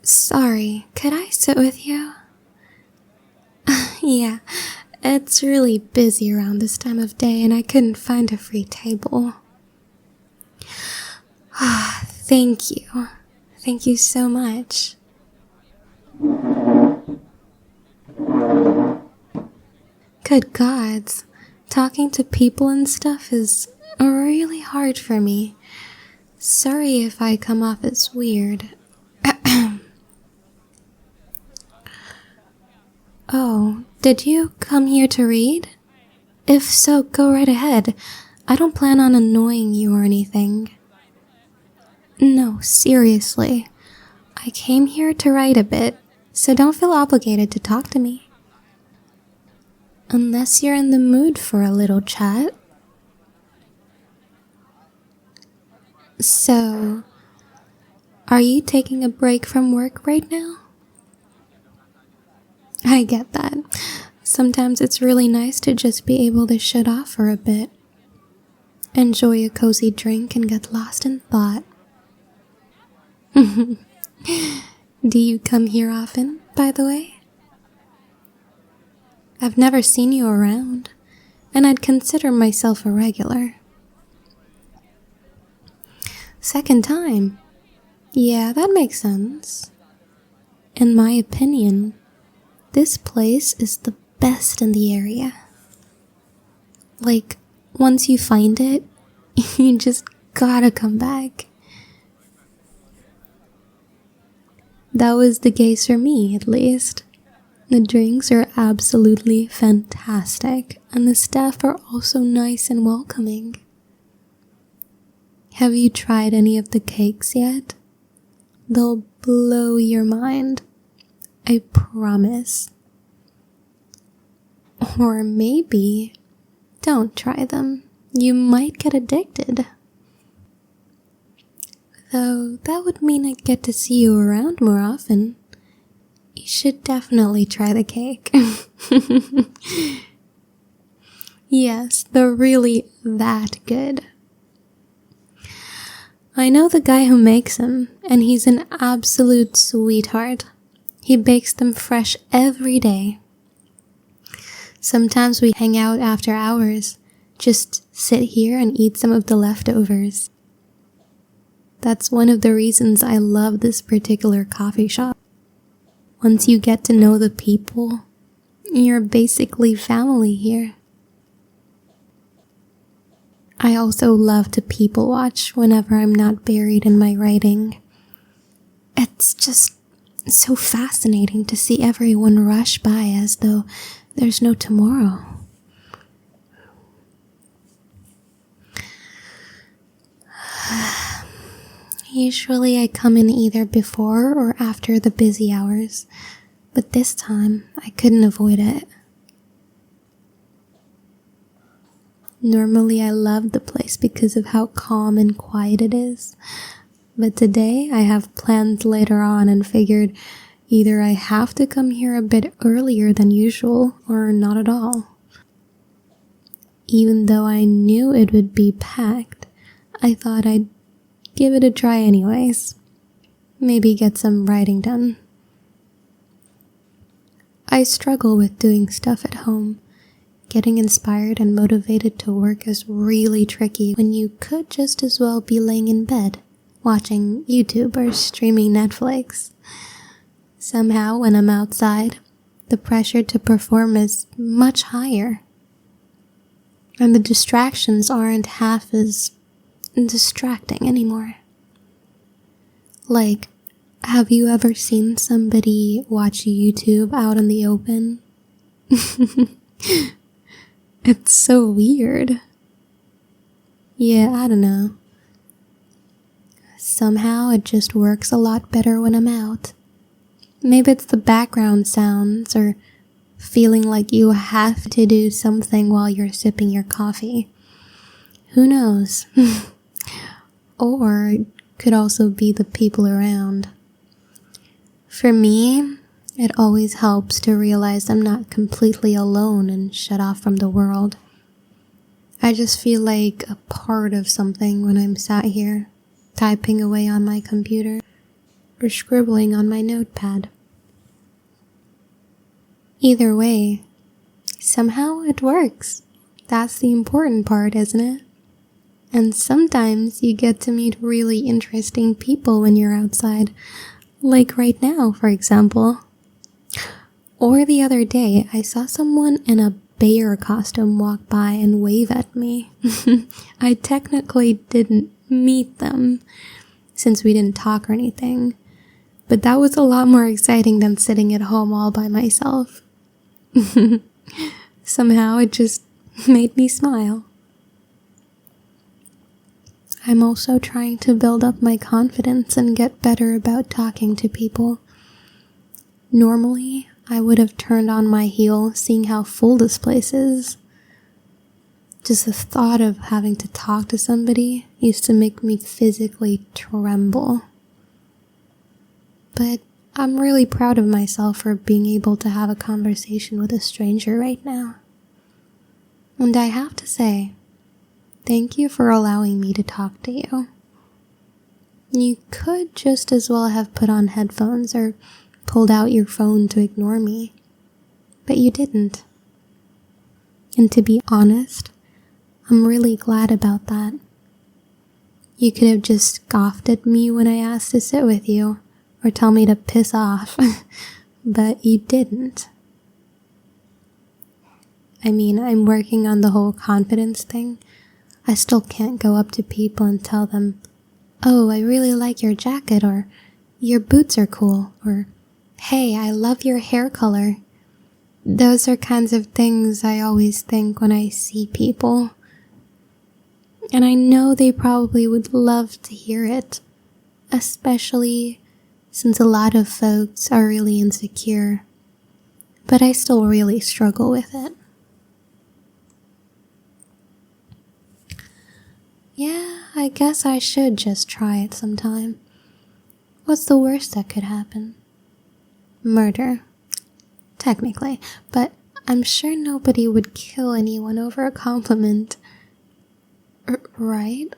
Sorry, could I sit with you? Yeah, it's really busy around this time of day and I couldn't find a free table. Thank you. Thank you so much. Good gods, talking to people and stuff is really hard for me. Sorry if I come off as weird. Oh, did you come here to read? If so, go right ahead. I don't plan on annoying you or anything. No, seriously. I came here to write a bit, so don't feel obligated to talk to me. Unless you're in the mood for a little chat. So, are you taking a break from work right now? I get that. Sometimes it's really nice to just be able to shut off for a bit. Enjoy a cozy drink and get lost in thought. Do you come here often, by the way? I've never seen you around, and I'd consider myself a regular. Second time? Yeah, that makes sense. In my opinion, this place is the best in the area. Like, once you find it, you just gotta come back. That was the case for me, at least. The drinks are absolutely fantastic, and the staff are also nice and welcoming. Have you tried any of the cakes yet? They'll blow your mind. I promise. Or maybe don't try them. You might get addicted. Though that would mean I'd get to see you around more often. You should definitely try the cake. Yes, they're really that good. I know the guy who makes them, and he's an absolute sweetheart. He bakes them fresh every day. Sometimes we hang out after hours, just sit here and eat some of the leftovers. That's one of the reasons I love this particular coffee shop. Once you get to know the people, you're basically family here. I also love to people watch whenever I'm not buried in my writing. It's just so fascinating to see everyone rush by as though there's no tomorrow. Usually I come in either before or after the busy hours, but this time I couldn't avoid it. Normally I love the place because of how calm and quiet it is, but today I have plans later on and figured either I have to come here a bit earlier than usual or not at all. Even though I knew it would be packed, I thought I'd give it a try anyways. Maybe get some writing done. I struggle with doing stuff at home. Getting inspired and motivated to work is really tricky when you could just as well be laying in bed, watching YouTube or streaming Netflix. Somehow, when I'm outside, the pressure to perform is much higher. And the distractions aren't half as distracting anymore. Like, have you ever seen somebody watch YouTube out in the open? It's so weird. Yeah, I don't know. Somehow it just works a lot better when I'm out. Maybe it's the background sounds or feeling like you have to do something while you're sipping your coffee. Who knows? Or it could also be the people around. For me, it always helps to realize I'm not completely alone and shut off from the world. I just feel like a part of something when I'm sat here, typing away on my computer. or scribbling on my notepad. Either way, somehow it works. That's the important part, isn't it? And sometimes you get to meet really interesting people when you're outside, like right now, for example. Or the other day, I saw someone in a bear costume walk by and wave at me. I technically didn't meet them, since we didn't talk or anything, but that was a lot more exciting than sitting at home all by myself. Somehow it just made me smile. I'm also trying to build up my confidence and get better about talking to people. Normally, I would have turned on my heel seeing how full this place is. Just the thought of having to talk to somebody used to make me physically tremble. But I'm really proud of myself for being able to have a conversation with a stranger right now. And I have to say, thank you for allowing me to talk to you. You could just as well have put on headphones or pulled out your phone to ignore me, but you didn't. And to be honest, I'm really glad about that. You could have just scoffed at me when I asked to sit with you, or tell me to piss off, but you didn't. I mean, I'm working on the whole confidence thing. I still can't go up to people and tell them, "Oh, I really like your jacket," or "Your boots are cool," or "Hey, I love your hair color." Those are kinds of things I always think when I see people. And I know they probably would love to hear it, especially since a lot of folks are really insecure. But I still really struggle with it. Yeah, I guess I should just try it sometime. What's the worst that could happen? Murder. Technically, but I'm sure nobody would kill anyone over a compliment. Right?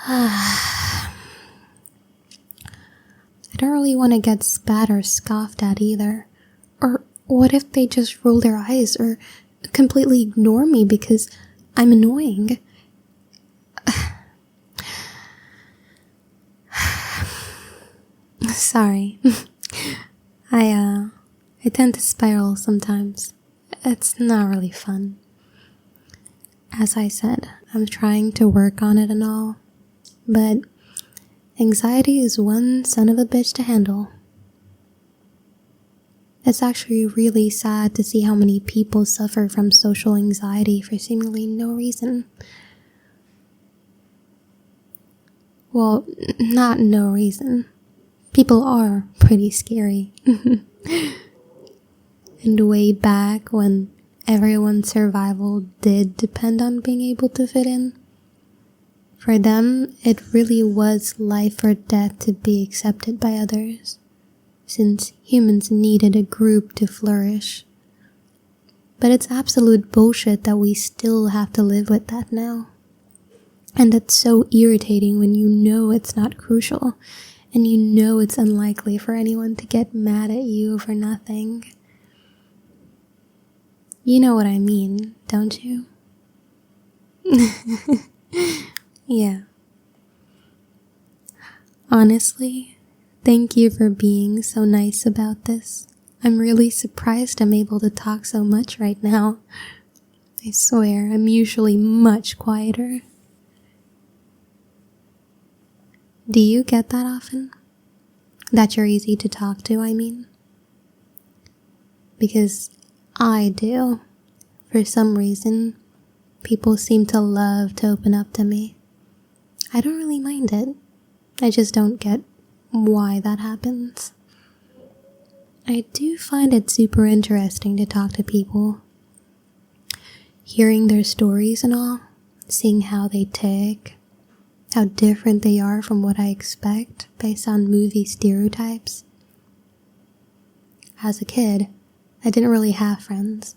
I don't really want to get spat or scoffed at either. Or what if they just roll their eyes or completely ignore me because I'm annoying? Sorry. I tend to spiral sometimes. It's not really fun. As I said, I'm trying to work on it and all, but anxiety is one son of a bitch to handle. It's actually really sad to see how many people suffer from social anxiety for seemingly no reason. Well, not no reason. People are pretty scary. And way back when everyone's survival did depend on being able to fit in, for them it really was life or death to be accepted by others, since humans needed a group to flourish. But it's absolute bullshit that we still have to live with that now. And it's so irritating when you know it's not crucial, and you know it's unlikely for anyone to get mad at you for nothing. You know what I mean, don't you? Yeah. Honestly, thank you for being so nice about this. I'm really surprised I'm able to talk so much right now. I swear, I'm usually much quieter. Do you get that often? That you're easy to talk to, I mean? Because I do. For some reason, people seem to love to open up to me. I don't really mind it. I just don't get why that happens. I do find it super interesting to talk to people. Hearing their stories and all, seeing how they tick, how different they are from what I expect based on movie stereotypes. As a kid, I didn't really have friends,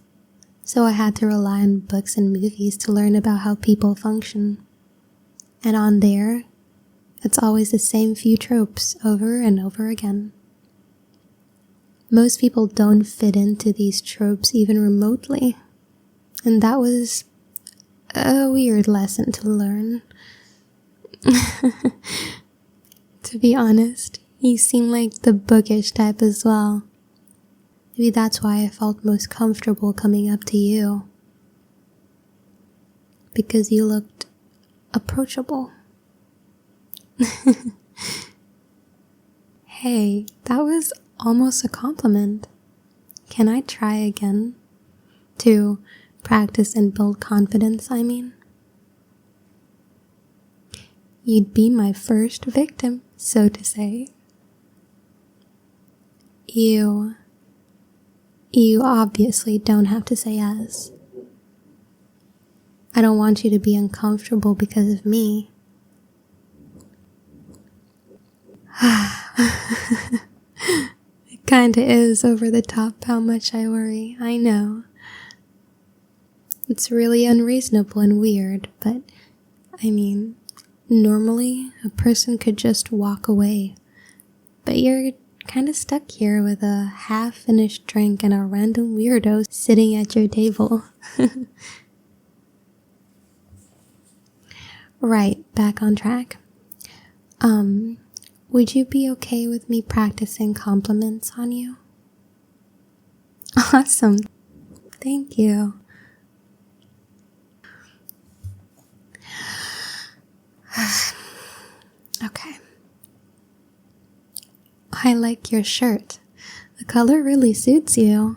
so I had to rely on books and movies to learn about how people function. And on there, It's always the same few tropes over and over again. Most people don't fit into these tropes even remotely, and that was a weird lesson to learn. To be honest, you seem like the bookish type as well. Maybe that's why I felt most comfortable coming up to you. Because you looked approachable. Hey, that was almost a compliment. Can I try again? To practice and build confidence, I mean. You'd be my first victim, so to say. You obviously don't have to say yes. I don't want you to be uncomfortable because of me. It kinda is over the top how much I worry, I know. It's really unreasonable and weird, but I mean, normally a person could just walk away. But you're kinda stuck here with a half-finished drink and a random weirdo sitting at your table. Right, back on track. Would you be okay with me practicing compliments on you? Awesome. Thank you. Okay. I like your shirt. The color really suits you.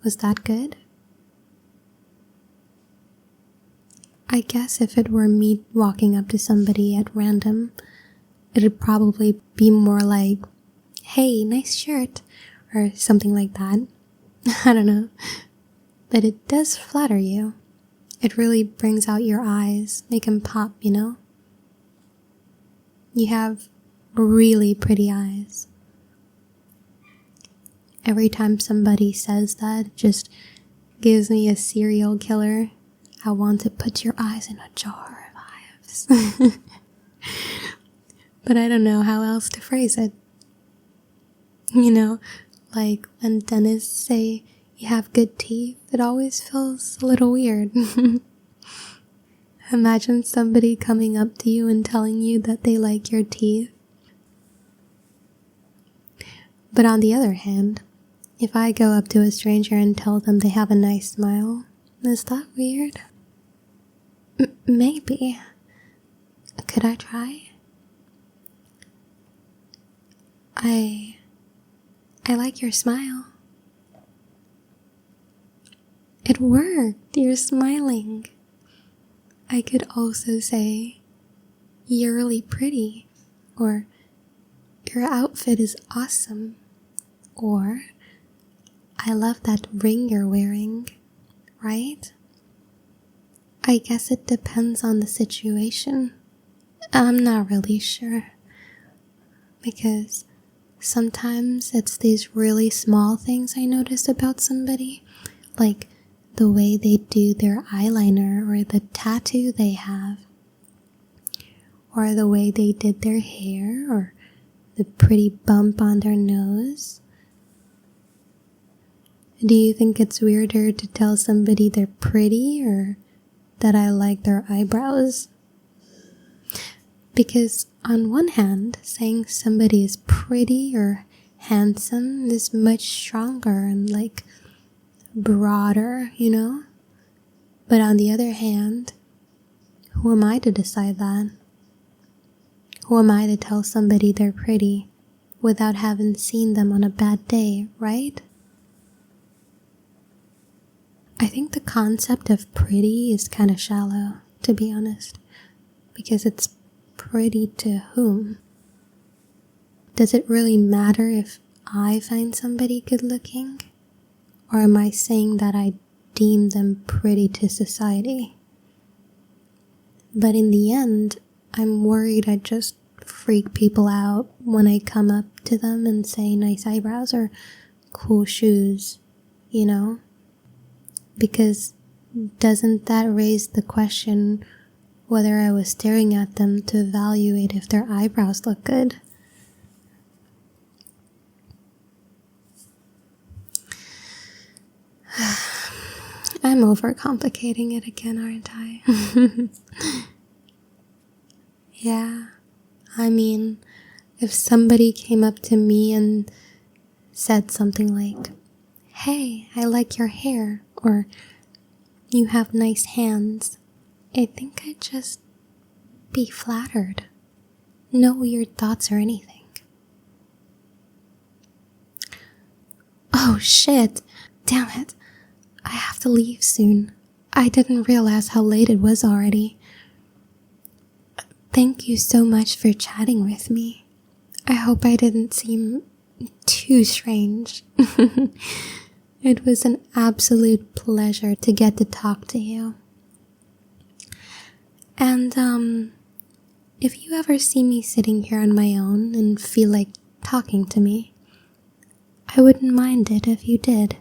Was that good? I guess if it were me walking up to somebody at random, it'd probably be more like, hey, nice shirt, or something like that. I don't know. But it does flatter you. It really brings out your eyes, make them pop, you know? You have really pretty eyes. Every time somebody says that, it just gives me a serial killer. I want to put your eyes in a jar of hives. But I don't know how else to phrase it. You know, like when dentists say you have good teeth, it always feels a little weird. Imagine somebody coming up to you and telling you that they like your teeth. But on the other hand, if I go up to a stranger and tell them they have a nice smile, is that weird? Maybe. Could I try? I like your smile. It worked. You're smiling. I could also say, you're really pretty, or your outfit is awesome, or I love that ring you're wearing, right? I guess it depends on the situation. I'm not really sure, because sometimes it's these really small things I notice about somebody, like the way they do their eyeliner or the tattoo they have, or the way they did their hair or the pretty bump on their nose. Do you think it's weirder to tell somebody they're pretty or that I like their eyebrows? Because on one hand, saying somebody is pretty or handsome is much stronger and like broader, you know? But on the other hand, who am I to decide that? Who am I to tell somebody they're pretty without having seen them on a bad day, right? I think the concept of pretty is kind of shallow, to be honest, because it's pretty to whom? Does it really matter if I find somebody good looking? Or am I saying that I deem them pretty to society? But in the end, I'm worried I just freak people out when I come up to them and say nice eyebrows or cool shoes, you know? Because doesn't that raise the question, whether I was staring at them to evaluate if their eyebrows look good. I'm overcomplicating it again, aren't I? Yeah, I mean, if somebody came up to me and said something like, "Hey, I like your hair," or "You have nice hands," I think I'd just be flattered. No weird thoughts or anything. Oh shit, damn it. I have to leave soon. I didn't realize how late it was already. Thank you so much for chatting with me. I hope I didn't seem too strange. It was an absolute pleasure to get to talk to you. And, if you ever see me sitting here on my own and feel like talking to me, I wouldn't mind it if you did.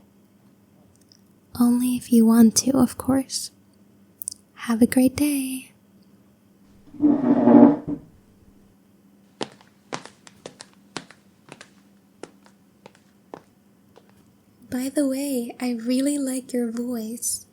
Only if you want to, of course. Have a great day. By the way, I really like your voice.